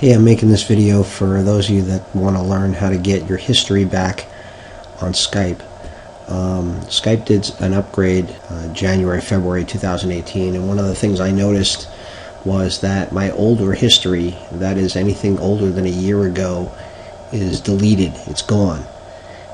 Hey, I'm making this video for those of you that want to learn how to get your history back on Skype. Skype did an upgrade January, February 2018, and one of the things I noticed was that my older history, that is anything older than a year ago, is deleted. It's gone.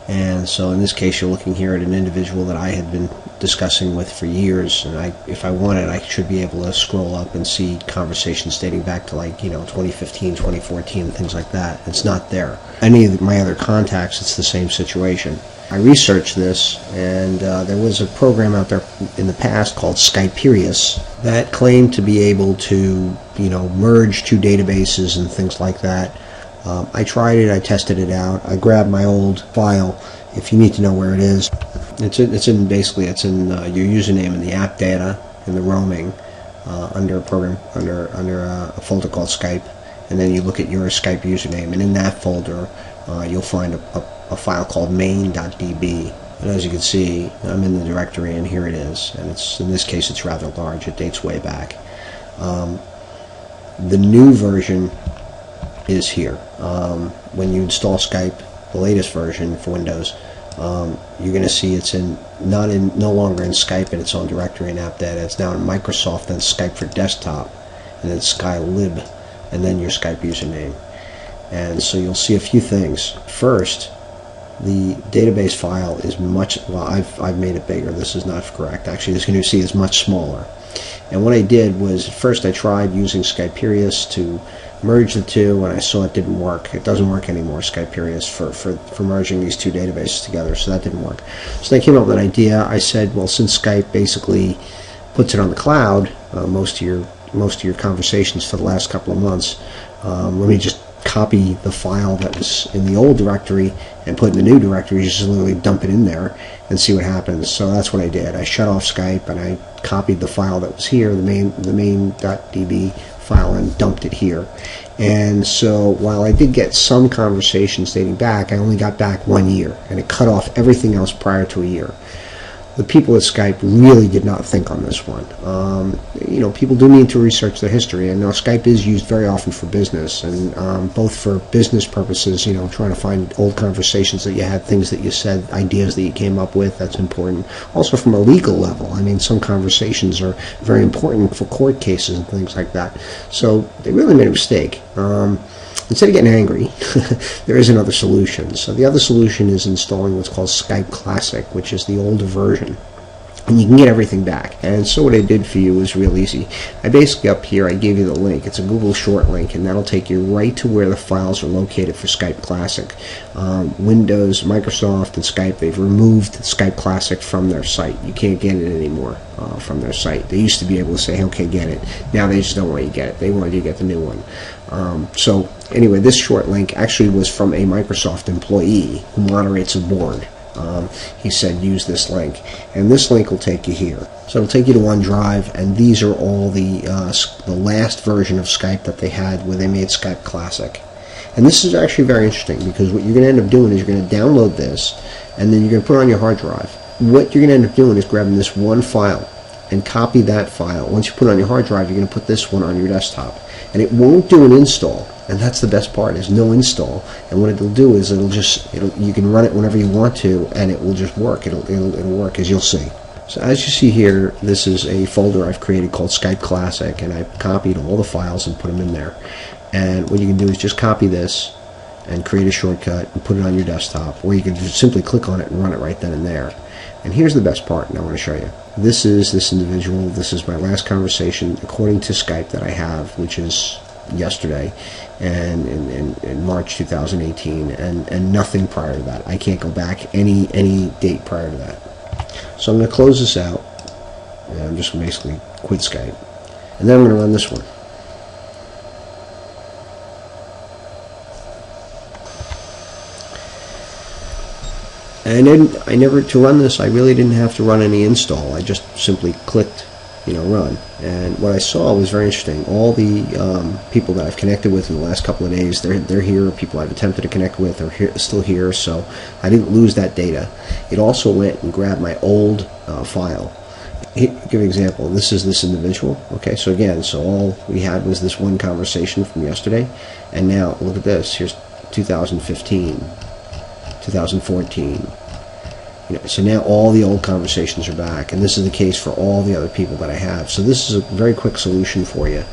And so in this case, you're looking here at an individual that I had been discussing with for years, and if I wanted, I should be able to scroll up and see conversations dating back to 2015, 2014, and things like that. It's not there. Any of my other contacts, it's the same situation. I researched this, and there was a program out there in the past called Skype.exe that claimed to be able to, merge two databases and things like that. I tried it, I tested it out, I grabbed my old file. If you need to know where it is, it's in your username in the AppData in the roaming under a program under a folder called Skype, and then you look at your Skype username, and in that folder you'll find a file called main.db. And as you can see, I'm in the directory, and here it is. And in this case it's rather large. It dates way back. The new version is here. When you install Skype, the latest version for Windows, you're going to see it's no longer in Skype in its own directory in AppData. It's now in Microsoft, then Skype for desktop, and then skylib, and then your Skype username. And so you'll see a few things. First, the database file is I've made it bigger. This is not correct. Actually, this you see is much smaller. And what I did was, first I tried using Skype.exe to merge the two, and I saw it didn't work. It doesn't work anymore, Skype.exe, for merging these two databases together, so that didn't work. So I came up with an idea. I said, well, since Skype basically puts it on the cloud, most of your conversations for the last couple of months, let me just copy the file that was in the old directory and put in the new directory. Just literally dump it in there and see what happens. So that's what I did. I shut off Skype and I copied the file that was here, the main.db file, and dumped it here. And so while I did get some conversations dating back, I only got back 1 year, and it cut off everything else prior to a year. The people at Skype really did not think on this one. People do need to research their history, and now Skype is used very often for business, and both for business purposes, trying to find old conversations that you had, things that you said, ideas that you came up with, that's important. Also from a legal level, some conversations are very important for court cases and things like that. So they really made a mistake. Instead of getting angry, there is another solution. So the other solution is installing what's called Skype Classic, which is the older version. And you can get everything back. And so what I did for you was real easy. I basically, up here, I gave you the link. It's a Google short link, and that'll take you right to where the files are located for Skype Classic. Windows, Microsoft, and Skype, they've removed Skype Classic from their site. You can't get it anymore from their site. They used to be able to say, okay, get it. Now they just don't want you to get it. They want you to get the new one. So anyway, this short link actually was from a Microsoft employee who moderates a board. He said use this link, and this link will take you here. So it'll take you to OneDrive, and these are all the last version of Skype that they had where they made Skype Classic. And this is actually very interesting, because what you're going to end up doing is you're going to download this, and then you're going to put it on your hard drive. What you're going to end up doing is grabbing this one file and copy that file. Once you put it on your hard drive, you're going to put this one on your desktop, and it won't do an install. And that's the best part, is no install. And what it'll do is you can run it whenever you want to, and it will just work. It'll work, as you'll see. So as you see here, this is a folder I've created called Skype Classic, and I've copied all the files and put them in there. And what you can do is just copy this and create a shortcut and put it on your desktop, or you can just simply click on it and run it right then and there. And here's the best part, and I want to show you. This is this individual. This is my last conversation, according to Skype, that I have, which is yesterday, and in March 2018, and nothing prior to that. I can't go back any date prior to that. So I'm going to close this out, and I'm just going to basically quit Skype, and then I'm going to run this one. And then to run this, I really didn't have to run any install. I just simply clicked run. And what I saw was very interesting. All the people that I've connected with in the last couple of days, they're here. People I've attempted to connect with are still here, so I didn't lose that data. It also went and grabbed my old file. give you an example. This is this individual. Okay, so again, so all we had was this one conversation from yesterday, and now look at this. Here's 2015, 2014. You know, so now all the old conversations are back, and this is the case for all the other people that I have. So this is a very quick solution for you.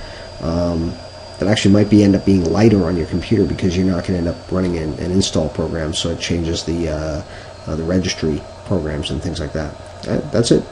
That actually might end up being lighter on your computer because you're not going to end up running an install program, so it changes the registry programs and things like that. That's it.